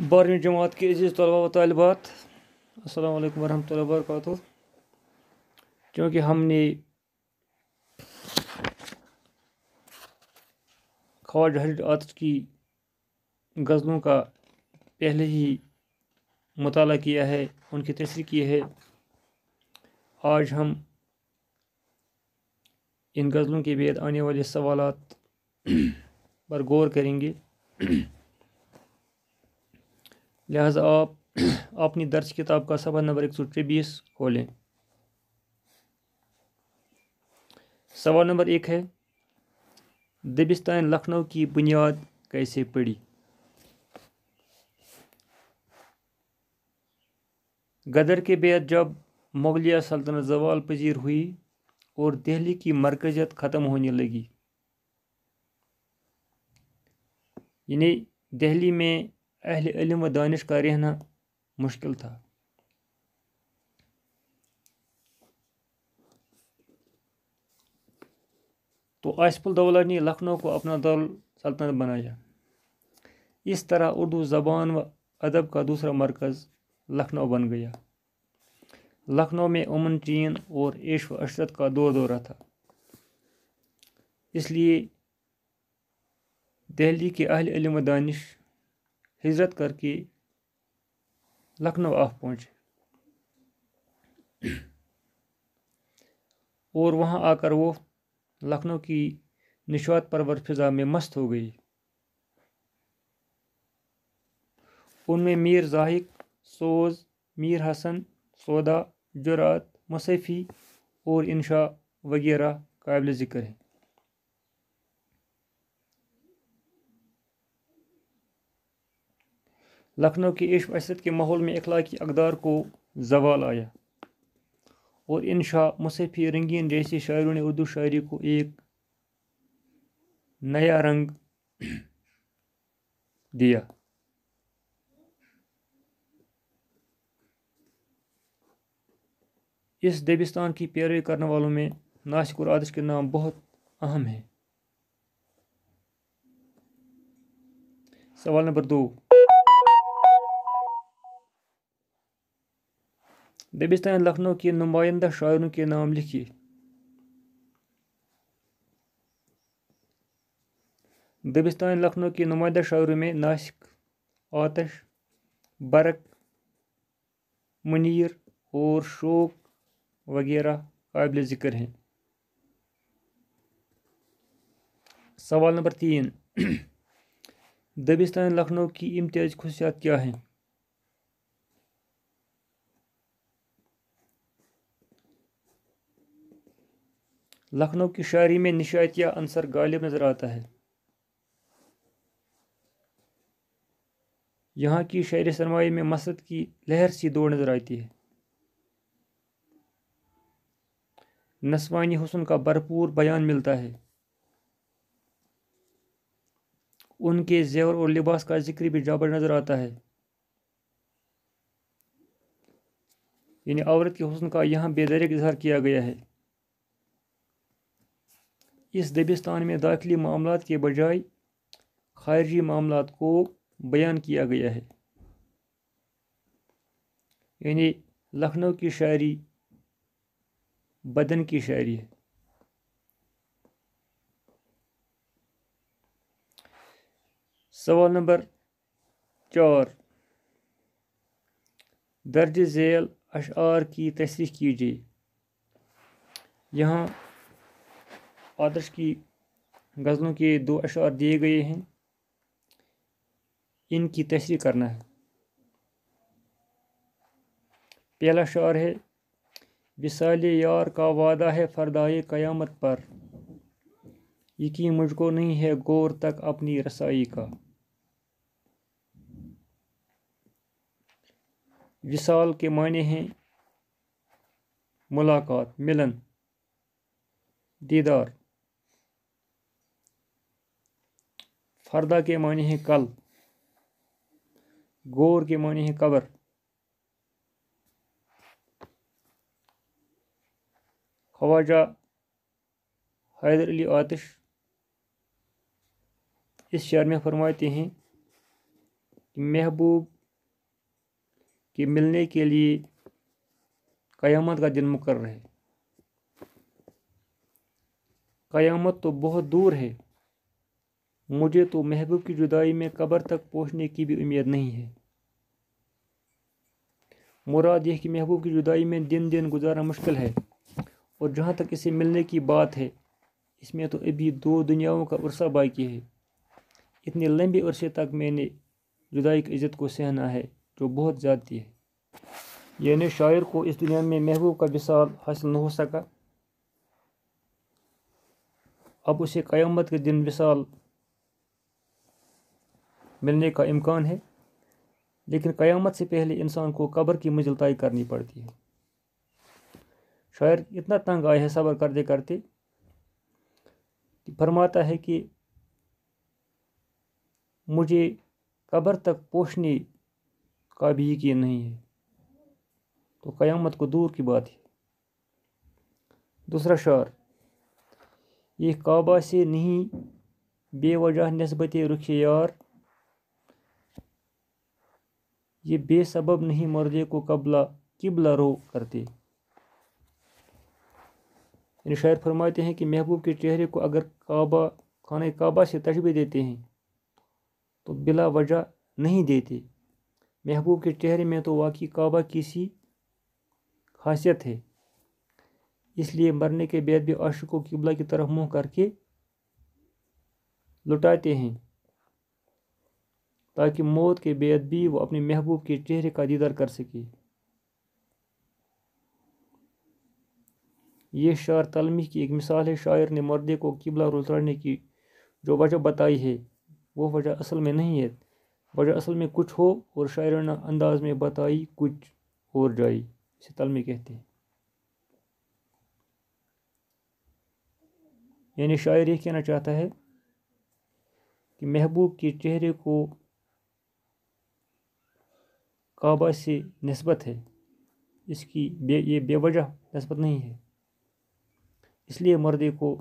12वीं जमात के अजीज़ तलबा व तालिबात, अस्सलाम वालेकुम वरहमतुल्लाहि वबरकातुहू। क्योंकि हमने ख्वाजा हजरत आतिश की गज़लों का पहले ही मुताला किया है, उनकी तशरीह की है, आज हम इन गज़लों के बाद आने वाले सवालात पर गौर करेंगे। लिहाजा आप अपनी दर्ज किताब का सफ़ा नंबर 124 खोलें। सवाल नंबर 1 है, दबिस्तान लखनऊ की बुनियाद कैसे पड़ी? गदर के बाद जब मुगलिया सल्तनत ज़वाल पजीर हुई और दिल्ली की मरकज़ियत ख़त्म होने लगी, यानी दिल्ली में अहले इल्म व दानिश का रहना मुश्किल था, तो आसिफुल दौला ने लखनऊ को अपना दारुल सल्तनत बनाया। इस तरह उर्दू ज़बान व अदब का दूसरा मरकज़ लखनऊ बन गया। लखनऊ में अमन चैन और ऐश व अशरत का दौर दौरा था, इसलिए दिल्ली के अहले इल्म व दानिश हिजरत करके लखनऊ आ पहुँचे और वहाँ आकर वो लखनऊ की निशात परवर फिज़ा में मस्त हो गई। उनमें मीर ज़ाहिक, सोज, मीर हसन, सौदा, जुरात, मुसैफ़ी और इंशा वगैरह काबिल ज़िक्र हैं। लखनऊ की इश्क अशरत के माहौल में अखलाकी अक़दार को ज़वाल आया और इंशा, मुसैफ़ी, रंगीन जैसे शायरों ने उर्दू शायरी को एक नया रंग दिया। इस दबिस्तान की पैरवी करने वालों में नासिक और आतिश के नाम बहुत अहम हैं। सवाल नंबर 2, दबिस्तान लखनऊ के नुमाइंदा शायरों के नाम लिखिए। दबिस्तान लखनऊ के नुमाइंदा शायरों में नासिक, आतिश, बरक, मुनीर और शौक वगैरह काबिल ज़िक्र हैं। सवाल नंबर 3, दबिस्तान लखनऊ की इम्तियाज़ी खुसूसियात क्या हैं? लखनऊ की शायरी में निशातिया अंसर गालिब नज़र आता है। यहाँ की शायरी सरमाई में मसरत की लहर सी दौड़ नज़र आती है। नस्वानी हुस्न का भरपूर बयान मिलता है। उनके ज़ेवर और लिबास का जिक्र भी जाबर नज़र आता है, यानी औरत के हुस्न का यहाँ बेदरिक इजहार किया गया है। इस दबिस्तान में दाखिली मामलात के बजाय खारजी मामलात को बयान किया गया है, यानी लखनऊ की शायरी बदन की शायरी है। सवाल नंबर 4, दर्ज झेल अशआर की तशरीह कीजिए। यहाँ आतिश की गज़लों के 2 अशआर दिए गए हैं, इनकी तशरीह करना है। पहला अशआर है, विसाले यार का वादा है फरदाए क़यामत पर, यकीन मुझको नहीं है गौर तक अपनी रसाई का। विसाल के माने हैं मुलाकात, मिलन, दीदार। फरदा के माने हैं कल, गौर के माने हैं कब्र। ख्वाजा हैदर अली आतिश इस शेर में फरमाते हैं, کہ محبوب کے ملنے کے لیے قیامت کا دن مقرر ہے۔ قیامت تو بہت دور ہے، مجھے تو محبوب کی جدائی میں قبر تک پہنچنے کی بھی امید نہیں ہے۔ مراد یہ کہ محبوب کی جدائی میں دن گزارنا مشکل ہے، اور جہاں تک اسے ملنے کی بات ہے، اس میں تو ابھی 2 دنیاؤں کا عرصہ باقی ہے۔ اتنے لمبے عرصے تک میں نے جدائی کی عزت کو سہنا ہے، جو بہت زیادتی ہے۔ یعنی شاعر کو اس دنیا میں محبوب کا وصال حاصل نہ ہو سکا، اب اسے قیامت کے دن وصال ملنے کا امکان ہے، لیکن قیامت سے پہلے انسان کو قبر کی منزل طے کرنی پڑتی ہے۔ شاعر اتنا تنگ آیا ہے صبر کرتے کرتے کہ فرماتا ہے کہ مجھے قبر تک پہنچنے کا بھی یقین نہیں ہے، تو قیامت کو دور کی بات ہے۔ دوسرا شعر: یہ کعبہ سے نہیں بے وجہ نسبت رخ یار، یہ بے سبب نہیں مردے کو قبلہ رو کرتے۔ یعنی شاعر فرماتے ہیں کہ محبوب کے چہرے کو اگر خانہ کعبہ سے تشبیہ دیتے ہیں تو بلا وجہ نہیں دیتے۔ محبوب کے چہرے میں تو واقعی کعبہ کی سی خاصیت ہے، اس لیے مرنے کے بعد بھی عاشقوں قبلہ کی طرف منہ کر کے لٹاتے ہیں، تاکہ موت کے بعد بھی وہ اپنے محبوب کے چہرے کا دیدار کر سکے۔ یہ شعر تلمیح کی ایک مثال ہے۔ شاعر نے مردے کو قبلہ لوٹانے کی جو وجہ بتائی ہے، وہ وجہ اصل میں نہیں ہے، وجہ اصل میں کچھ ہو اور شاعرانہ انداز میں بتائی کچھ اور جائے، اسے تلمیح کہتے ہیں۔ یعنی شاعر یہ کہنا چاہتا ہے کہ محبوب کے چہرے کو کعبہ سے نسبت ہے، اس کی یہ بے وجہ نسبت نہیں ہے، اس لیے مردے کو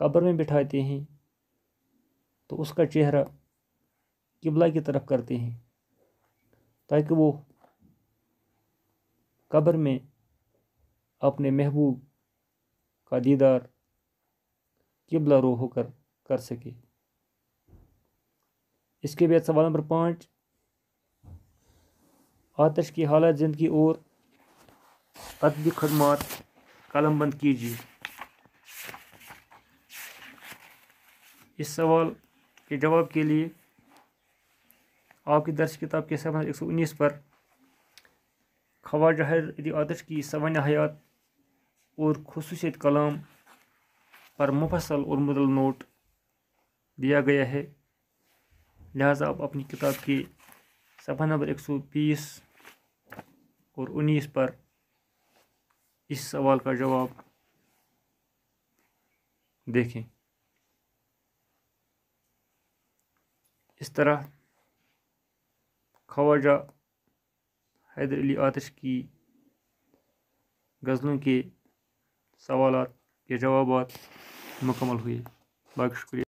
قبر میں بٹھاتے ہیں تو اس کا چہرہ قبلہ کی طرف کرتے ہیں، تاکہ وہ قبر میں اپنے محبوب کا دیدار قبلہ رو ہو کر سکے۔ اس کے بعد سوال نمبر 5: آتش کی حالات زندگی اور ادبی خدمات قلم بند کیجیے۔ اس سوال کے جواب کے لیے آپ کی درس کتاب کے صفحہ 119 پر خواجہ حیدر علی آتش کی سوانح حیات اور خصوصیت کلام پر مفصل اور مدل نوٹ دیا گیا ہے، لہٰذا آپ اپنی کتاب کے صفحہ نمبر 120 اور 19 پر اس سوال کا جواب دیکھیں۔ اس طرح خواجہ حیدر علی آتش کی غزلوں کے سوالات کے جوابات مکمل ہوئے۔ باقی شکریہ۔